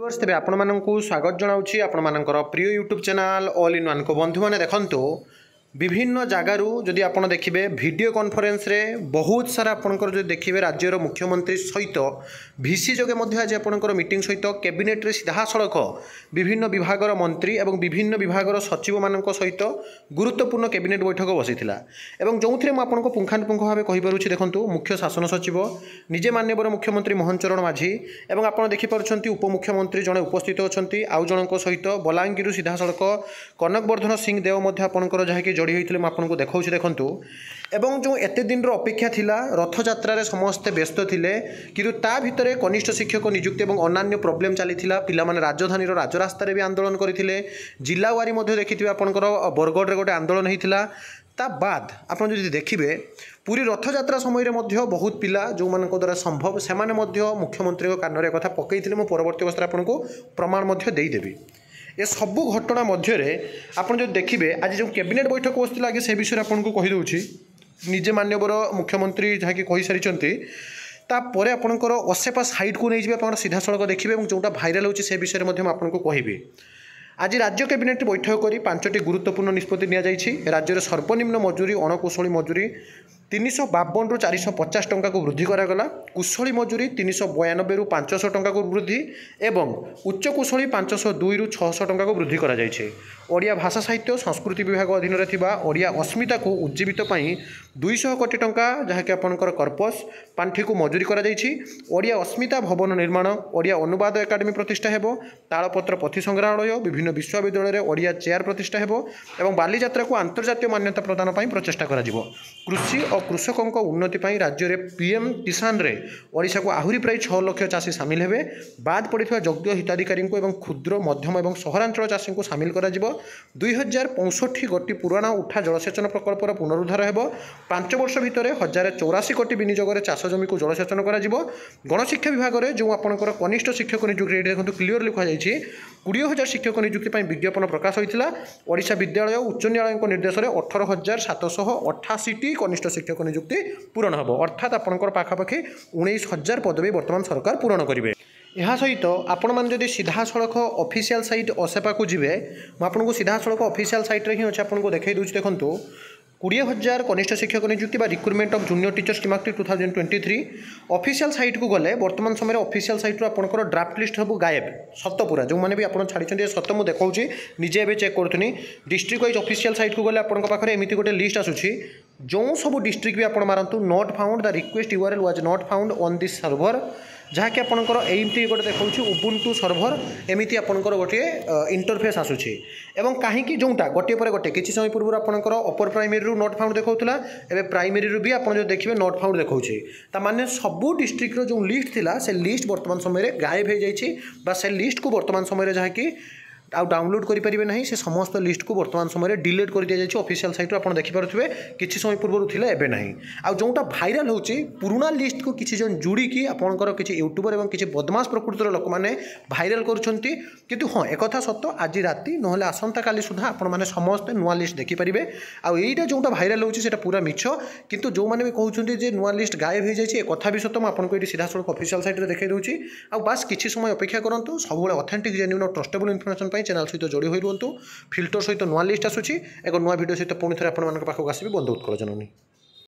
ତେବେ ଆପଣମାନଙ୍କୁ ସ୍ୱାଗତ ଜଣାଉଛି ଆପଣମାନଙ୍କର ପ୍ରିୟ YouTube channel all in one. ବନ୍ଧୁମାନେ ଦେଖନ୍ତୁ, ବିଭିନ୍ନ ଜାଗାରୁ ଯଦି ଆପଣ ଦେଖିବେ ভিডিও কনফরেন্সরে ବହୁତ সারা আপনার যদি দেখবে রাজ্যর মুখ্যমন্ত্রী সহিত ভিসি যোগে আজ আপনার মিটিং সহিত ক্যাবিনেট্রে সিধাসলখ বিভিন্ন বিভাগর মন্ত্রী এবং বিভিন্ন বিভাগর সচিব মান সহিত গুরুত্বপূর্ণ ক্যাবিনেট বৈঠক বসিলা এবং যে আপনার পুঙ্খানুপুঙ্খ ভাবে কহিপারুছি। দেখুন, মুখ্য শাসন সচিব নিজে মাননীয় মুখ্যমন্ত্রী মোহন চରଣ মাঝি এবং আপনার দেখিপার উপমুখ্যমন্ত্রী জনে উপস্থিত অনেক আউ জনক সহিত বଲାଙ୍ଗୀର সিধাসলখ কনকবর্ধন সিং দেও আপনার যাকে जोड़ी होते आपको देखा देखूँ एवं जो एत दिन अपेक्षा थिला रथयात्रा समस्ते व्यस्त थे कि ता भितर कनिष्ठ शिक्षक नियुक्ति और अन्य प्रोब्लेम चली पिला राजधानी राजरास्त भी आंदोलन करते जिलावारी देखिए आपंकर बरगढ़ गोटे आंदोलन होता ता बाद आप देखिए पूरी रथयात्रा समय बहुत पिला जो मान द्वारा संभव से मुख्यमंत्री कान में कथा पकई परवर्त अवस्था आपको प्रमाण देदेवी। ए सबू घटना मध्य आप जो देखिए आज जो कैबिनेट बैठक बसला आगे से विषय आपको कहीदे निजे मान्यवर मुख्यमंत्री जहाँकि कही सारी तापर आपंकर असेपा साइड को नहीं आप सीधा सड़क देखिए और जोटा भाइराल हो विषय में आपको कहि। आज राज्य कैबिनेट बैठक कर 5टी गुरुत्वपूर्ण निष्पत्ति राज्य सर्वनिम्न मजूरी अणकुशली मजूरी 352 रु 450 टंका को वृद्धि करागला, कुशली मजूरी 392 रु 500 टंका को वृद्धि एवं उच्च कुशली 502 रु 600 टंका को वृद्धि करा जायछे। ओडिया भाषा साहित्य संस्कृति विभाग अधीन थिबा ओडिया अस्मिता को उज्जीवित पई 200 कोटी टंका जहाँकि आपंकर कर्पस पांठी को मजूरी करा जायछि। ओडिया अस्मिता भवन निर्माण, ओडिया अनुवाद एकाडेमी प्रतिष्ठा हेबो, तालपत्र पथी संग्रहालय, विभिन्न विश्वविद्यालय ओडिया चेयर प्रतिष्ठा हेबो एवं बालीजात्रा को अंतर्जातीय मान्यता प्रदान पई प्रचेष्टा करा जिवो। कृषि और कृषकों उन्नति राज्य में पीएम किसान रे ओडिशा को आहरी प्राय 6 लाख चाषी सामिल हेबे। बाद पड़ता योग्य हिताधिकारी को क्षुद्र मध्यम और सहरांचल चाषी को सामिल कर 2065 गोटी पुराणा उठा जलसेचन प्रकल्पर पुनरुद्धार हेबो। 5 वर्ष भितर 1084 कोटी विनियोग चाष जमी को जलसेचन कर गणशिक्षा विभाग में जो आपंकर कनिष्ठ शिक्षक नियुक्ति देखो क्लीयर लिखा 20,000 शिक्षक नियुक्ति विज्ञापन प्रकाश होता। ओडिशा विद्यालय उच्च न्यायालय निर्देश में 18,788 कनिष्ठ शिक्षक नियुक्ति पूरण हम अर्थात आपंकर पाखापाखि 19,000 पदवी वर्तमान सरकार पूरण करेंगे। यह सहित आपण मैंने जब सीधा सड़क ऑफिशियल साइट असेपा को जीवे मुझे सीधा सड़क ऑफिशियल साइट्रे ही अच्छे आपको देखा दूसरी। देखो 20,000 कनिष्ठ शिक्षक नियुक्ति recruitment of junior teacher scheme act 2023 official site को गले वर्तमान समय ऑफिशियल साइट आपंकर ड्राफ्ट लिस्ट सब गायब सत पूरा जो मैंने भी आप छाड़ी सत मुझे देखा निजे ए चेक करूँ डिस्ट्रिक्ट वाइज ऑफिशियल साइट को गले आपंक पाखे एमती गोटे लिस्ट आसूसी जो सब डिस्ट्रिक्ट भी आप मारतु not found the request URL was not found on this server जहाँकि आपंकर एमती गोटे देखा उबुंटू सर्वर एमती आपंकर गोटे इंटरफेस आसूसी एवं कहीं जोटा गोटे पर गोटे किसी समय पूर्व आपंकर अपर प्राइमरी नॉट फाउंड देखा एवं प्राइमरी भी आप जो देखिए नॉट फाउंड देखा ताने सबू डिस्ट्रिक्ट जो लिस्ट थिला से लिस्ट वर्तमान समय गायब हो जाए से लिस्ट को वर्तमान समय जहाँकि आउ डाउनलोड करें ना से समस्त लिस्ट को वर्तमान समय डिलीट कर दि जाए ऑफिशियल साइट आप देखिपे किसी समय पूर्व थी एवं ना आउ जोटा भाइराल हो पुराना लिस्ट को किसी जन जोड़ी आपंकर किसी यूट्यूबर और किसी बदमाश प्रकृतिर लोक मैंने भाइराल करूँ। हाँ एक सत आज राति ना आसंता काली सुधा आपने समस्ते नुआ लिस्ट देखिपारे आईटा जोटा भाइराल हो पूरा मिछ किंतु जो मैंने भी कहते नुआ लिस्ट गायब हो जाए कथा भी सत आपको ये सीधा सड़क ऑफिशियल साइट देखा दूसरी बास किसी समय अपेक्षा करूँ सब ऑथेंटिक जेन्युइन और ट्रस्टेबल इनफॉरमेशन चैनल सहित जोड़ी हो रुहतु फिल्टर सहित नुआ लिस्ट आसूसी एक नुआ वीडियो सहित पुणी थे आपको आसबि बंधु उत्कल जननी।